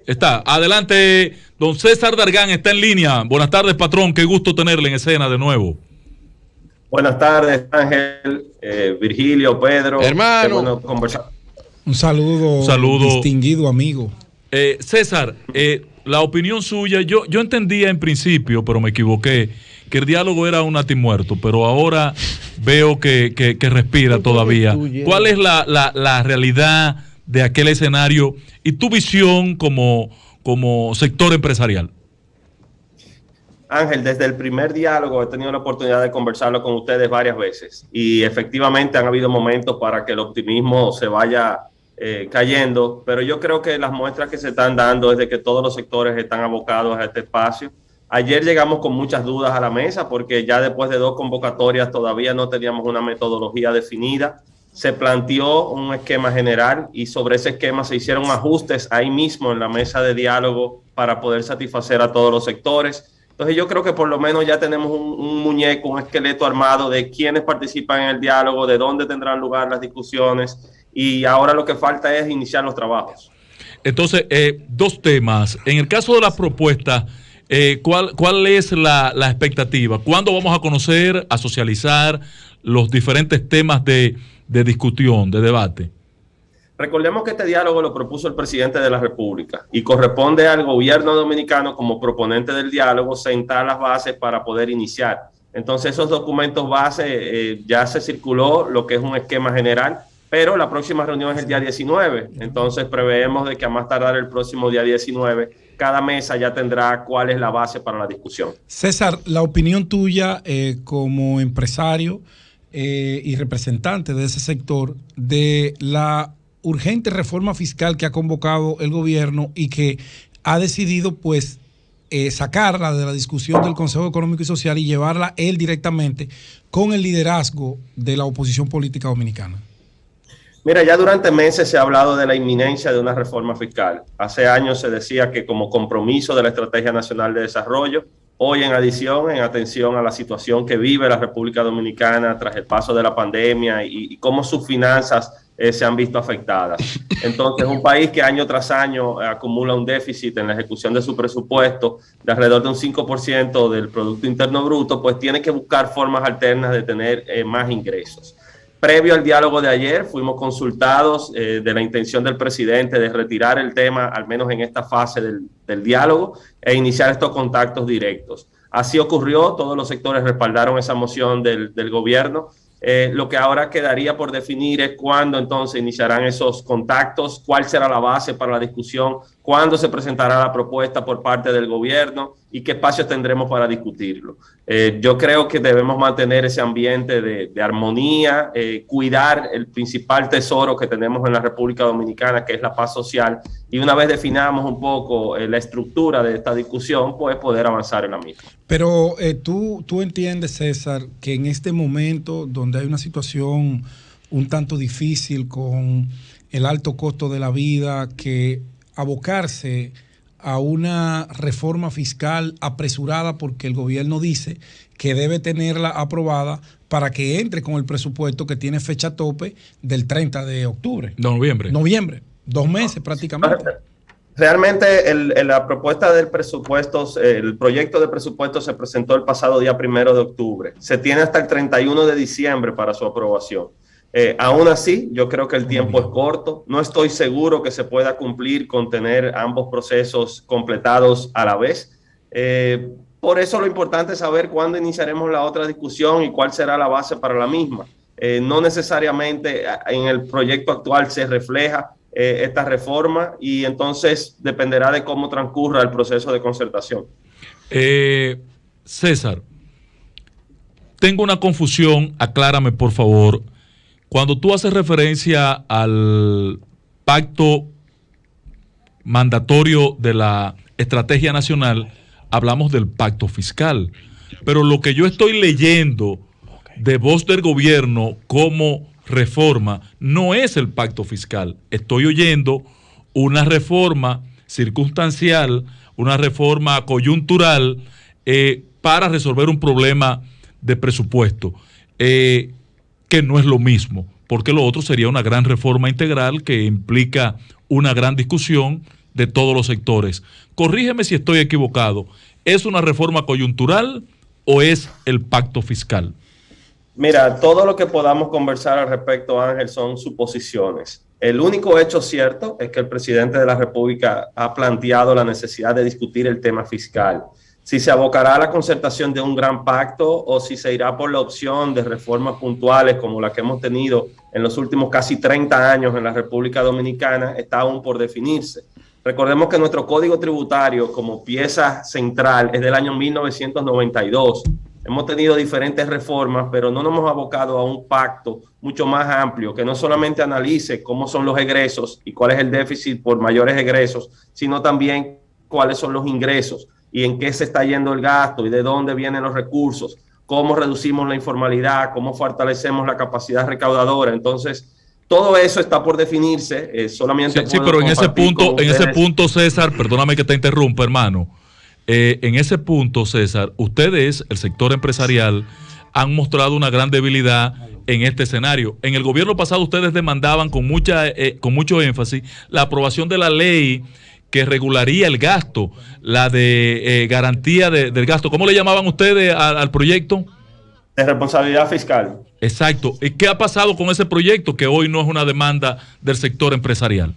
Está, adelante, don César Dargán está en línea. Buenas tardes, patrón, qué gusto tenerle en escena de nuevo. Buenas tardes, Ángel, Virgilio, Pedro. Hermano. Qué bueno conversar. Un saludo, distinguido amigo. César, la opinión suya, yo entendía en principio, pero me equivoqué, que el diálogo era un natimuerto, pero ahora veo que respira todavía. ¿Cuál es la realidad de aquel escenario y tu visión como sector empresarial? Ángel, desde el primer diálogo he tenido la oportunidad de conversarlo con ustedes varias veces y efectivamente han habido momentos para que el optimismo se vaya cayendo, pero yo creo que las muestras que se están dando es de que todos los sectores están abocados a este espacio. Ayer llegamos con muchas dudas a la mesa porque ya después de 2 convocatorias todavía no teníamos una metodología definida. Se planteó un esquema general y sobre ese esquema se hicieron ajustes ahí mismo en la mesa de diálogo para poder satisfacer a todos los sectores. Entonces yo creo que por lo menos ya tenemos un muñeco, un esqueleto armado de quiénes participan en el diálogo, de dónde tendrán lugar las discusiones y ahora lo que falta es iniciar los trabajos. Entonces, 2 temas. En el caso de las propuestas, ¿cuál es la expectativa? ¿Cuándo vamos a conocer, a socializar los diferentes temas de discusión, de debate? Recordemos que este diálogo lo propuso el presidente de la República y corresponde al gobierno dominicano como proponente del diálogo sentar las bases para poder iniciar. Entonces esos documentos base ya se circuló lo que es un esquema general, pero la próxima reunión es el día 19. Entonces preveemos de que a más tardar el próximo día 19 cada mesa ya tendrá cuál es la base para la discusión. César, la opinión tuya como empresario y representante de ese sector de la urgente reforma fiscal que ha convocado el gobierno y que ha decidido pues sacarla de la discusión del Consejo Económico y Social y llevarla él directamente con el liderazgo de la oposición política dominicana. Mira, ya durante meses se ha hablado de la inminencia de una reforma fiscal. Hace años se decía que como compromiso de la Estrategia Nacional de Desarrollo, hoy en adición, en atención a la situación que vive la República Dominicana tras el paso de la pandemia y cómo sus finanzas se han visto afectadas. Entonces, un país que año tras año acumula un déficit en la ejecución de su presupuesto de alrededor de un 5% del Producto Interno Bruto, pues tiene que buscar formas alternas de tener más ingresos. Previo al diálogo de ayer, fuimos consultados de la intención del presidente de retirar el tema, al menos en esta fase del diálogo, e iniciar estos contactos directos. Así ocurrió, todos los sectores respaldaron esa moción del gobierno. Lo que ahora quedaría por definir es cuándo entonces iniciarán esos contactos, cuál será la base para la discusión, cuándo se presentará la propuesta por parte del gobierno y qué espacios tendremos para discutirlo. Yo creo que debemos mantener ese ambiente de armonía, cuidar el principal tesoro que tenemos en la República Dominicana, que es la paz social, y una vez definamos un poco la estructura de esta discusión, pues poder avanzar en la misma. Pero tú entiendes, César, que en este momento donde hay una situación un tanto difícil con el alto costo de la vida, que abocarse a una reforma fiscal apresurada porque el gobierno dice que debe tenerla aprobada para que entre con el presupuesto que tiene fecha tope del 30 de octubre. Noviembre, 2 meses prácticamente. Realmente la propuesta del presupuesto, el proyecto de presupuesto se presentó el pasado día 1 de octubre. Se tiene hasta el 31 de diciembre para su aprobación. Aún así, yo creo que el tiempo es corto. No estoy seguro que se pueda cumplir con tener ambos procesos completados a la vez. Por eso lo importante es saber cuándo iniciaremos la otra discusión y cuál será la base para la misma. No necesariamente en el proyecto actual se refleja esta reforma y entonces dependerá de cómo transcurra el proceso de concertación. César, tengo una confusión, aclárame por favor. Cuando tú haces referencia al pacto mandatorio de la Estrategia Nacional, hablamos del pacto fiscal. Pero lo que yo estoy leyendo de voz del gobierno como reforma no es el pacto fiscal. Estoy oyendo una reforma circunstancial, una reforma coyuntural para resolver un problema de presupuesto. que no es lo mismo, porque lo otro sería una gran reforma integral que implica una gran discusión de todos los sectores. Corrígeme si estoy equivocado. ¿Es una reforma coyuntural o es el pacto fiscal? Mira, todo lo que podamos conversar al respecto, Ángel, son suposiciones. El único hecho cierto es que el presidente de la República ha planteado la necesidad de discutir el tema fiscal. Si se abocará a la concertación de un gran pacto o si se irá por la opción de reformas puntuales como la que hemos tenido en los últimos casi 30 años en la República Dominicana, está aún por definirse. Recordemos que nuestro código tributario como pieza central es del año 1992. Hemos tenido diferentes reformas, pero no nos hemos abocado a un pacto mucho más amplio que no solamente analice cómo son los egresos y cuál es el déficit por mayores egresos, sino también cuáles son los ingresos y en qué se está yendo el gasto y de dónde vienen los recursos, cómo reducimos la informalidad, cómo fortalecemos la capacidad recaudadora. Entonces, todo eso está por definirse. Solamente sí, pero en ese punto, César, perdóname que te interrumpa, hermano. En ese punto, César, ustedes, el sector empresarial, han mostrado una gran debilidad en este escenario. En el gobierno pasado ustedes demandaban con mucho énfasis la aprobación de la ley que regularía el gasto, la de garantía del gasto. ¿Cómo le llamaban ustedes al proyecto? De responsabilidad fiscal. Exacto. ¿Y qué ha pasado con ese proyecto que hoy no es una demanda del sector empresarial?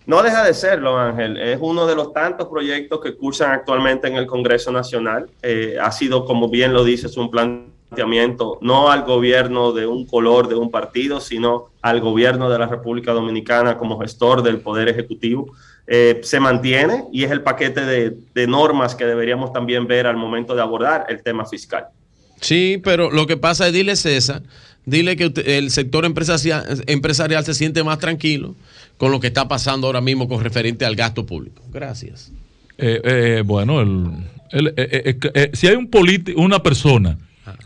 No deja de serlo, Ángel. Es uno de los tantos proyectos que cursan actualmente en el Congreso Nacional. Ha sido, como bien lo dices, un planteamiento no al gobierno de un color, de un partido, sino al gobierno de la República Dominicana como gestor del Poder Ejecutivo. Se mantiene y es el paquete de normas que deberíamos también ver al momento de abordar el tema fiscal. Sí, pero lo que pasa es, dile César, dile que el sector empresarial se siente más tranquilo con lo que está pasando ahora mismo con referente al gasto público. Gracias. Bueno, si hay una persona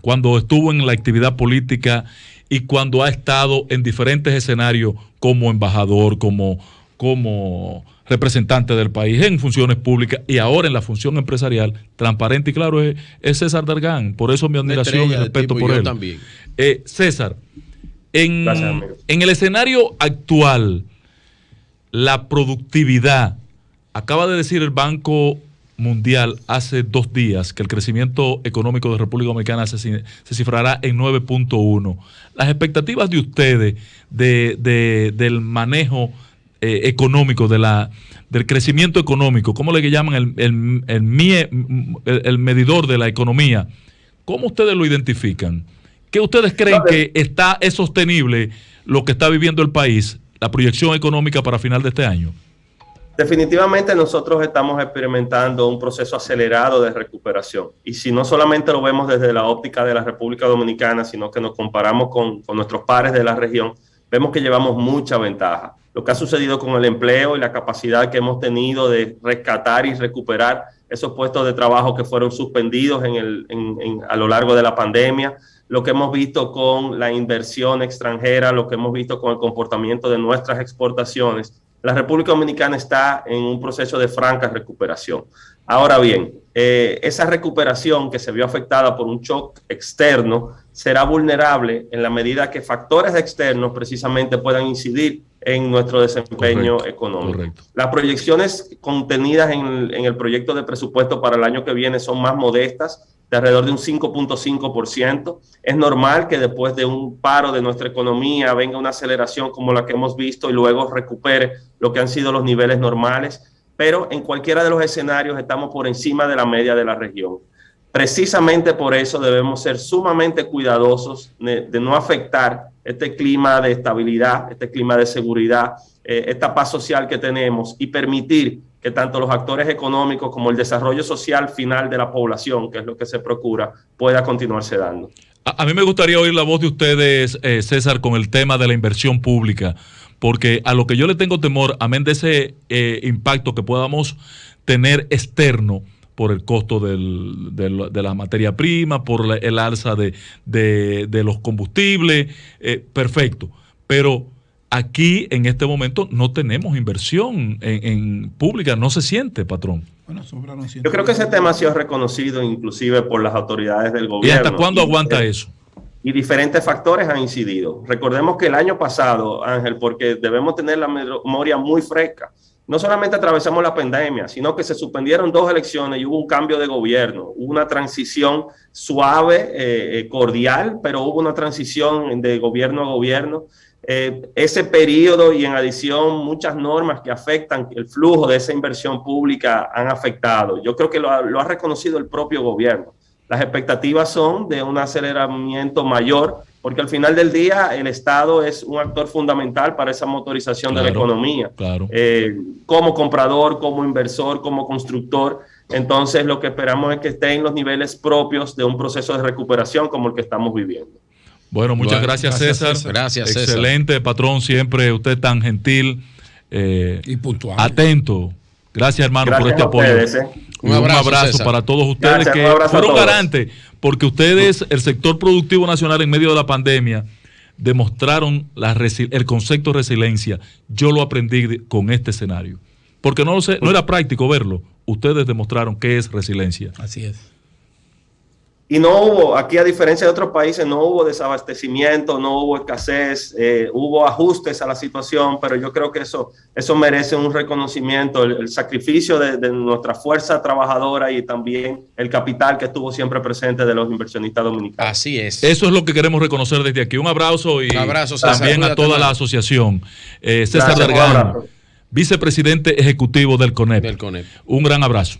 cuando estuvo en la actividad política y cuando ha estado en diferentes escenarios como embajador, como representante del país en funciones públicas y ahora en la función empresarial, transparente y claro, es César Dargan. Por eso mi admiración y respeto por él. También. César, en el escenario actual, la productividad, acaba de decir el Banco Mundial hace 2 días que el crecimiento económico de República Dominicana se cifrará en 9.1. Las expectativas de ustedes del manejo económico, del crecimiento económico, ¿cómo le llaman el medidor de la economía? ¿Cómo ustedes lo identifican? ¿Qué ustedes creen que es sostenible lo que está viviendo el país, la proyección económica para final de este año? Definitivamente nosotros estamos experimentando un proceso acelerado de recuperación. Y si no solamente lo vemos desde la óptica de la República Dominicana, sino que nos comparamos con nuestros pares de la región, vemos que llevamos mucha ventaja. Lo que ha sucedido con el empleo y la capacidad que hemos tenido de rescatar y recuperar esos puestos de trabajo que fueron suspendidos a lo largo de la pandemia, lo que hemos visto con la inversión extranjera, lo que hemos visto con el comportamiento de nuestras exportaciones. La República Dominicana está en un proceso de franca recuperación. Ahora bien, esa recuperación que se vio afectada por un shock externo será vulnerable en la medida que factores externos precisamente puedan incidir en nuestro desempeño económico. Correcto. Las proyecciones contenidas en el proyecto de presupuesto para el año que viene son más modestas, de alrededor de un 5.5%. Es normal que después de un paro de nuestra economía venga una aceleración como la que hemos visto y luego recupere lo que han sido los niveles normales, pero en cualquiera de los escenarios estamos por encima de la media de la región. Precisamente por eso debemos ser sumamente cuidadosos de no afectar este clima de estabilidad, este clima de seguridad, esta paz social que tenemos y permitir que tanto los actores económicos como el desarrollo social final de la población, que es lo que se procura, pueda continuarse dando. A mí me gustaría oír la voz de ustedes, César, con el tema de la inversión pública, porque a lo que yo le tengo temor, amén de ese impacto que podamos tener externo por el costo de la materia prima, por el alza de los combustibles, perfecto, pero aquí en este momento no tenemos inversión en pública, no se siente, patrón. Bueno, yo creo que ese tema ha sido reconocido inclusive por las autoridades del gobierno. ¿Y hasta cuándo aguanta eso? y diferentes factores han incidido. Recordemos que el año pasado, Ángel, porque debemos tener la memoria muy fresca, no solamente atravesamos la pandemia, sino que se suspendieron 2 elecciones y hubo un cambio de gobierno, hubo una transición suave, cordial, pero hubo una transición de gobierno a gobierno. Ese periodo y en adición muchas normas que afectan el flujo de esa inversión pública han afectado. Yo creo que lo ha reconocido el propio gobierno. Las expectativas son de un aceleramiento mayor, porque al final del día el Estado es un actor fundamental para esa motorización de la economía. Claro. Como comprador, como inversor, como constructor. Entonces lo que esperamos es que esté en los niveles propios de un proceso de recuperación como el que estamos viviendo. Bueno, muchas gracias, César. Gracias, César. Excelente, patrón, siempre usted tan gentil y puntual. Atento. Gracias, hermano, por este apoyo. Ustedes, Un abrazo para todos ustedes. Gracias, que fueron garantes, porque ustedes, el sector productivo nacional en medio de la pandemia, demostraron el concepto de resiliencia. Yo lo aprendí con este escenario. Porque no era práctico verlo. Ustedes demostraron qué es resiliencia. Así es. Y no hubo, aquí a diferencia de otros países, no hubo desabastecimiento, no hubo escasez, hubo ajustes a la situación, pero yo creo que eso merece un reconocimiento, el sacrificio de nuestra fuerza trabajadora y también el capital que estuvo siempre presente de los inversionistas dominicanos. Así es. Eso es lo que queremos reconocer desde aquí. Un abrazo y César. También a toda la asociación. César Dargan, vicepresidente ejecutivo del CONEP. Un gran abrazo.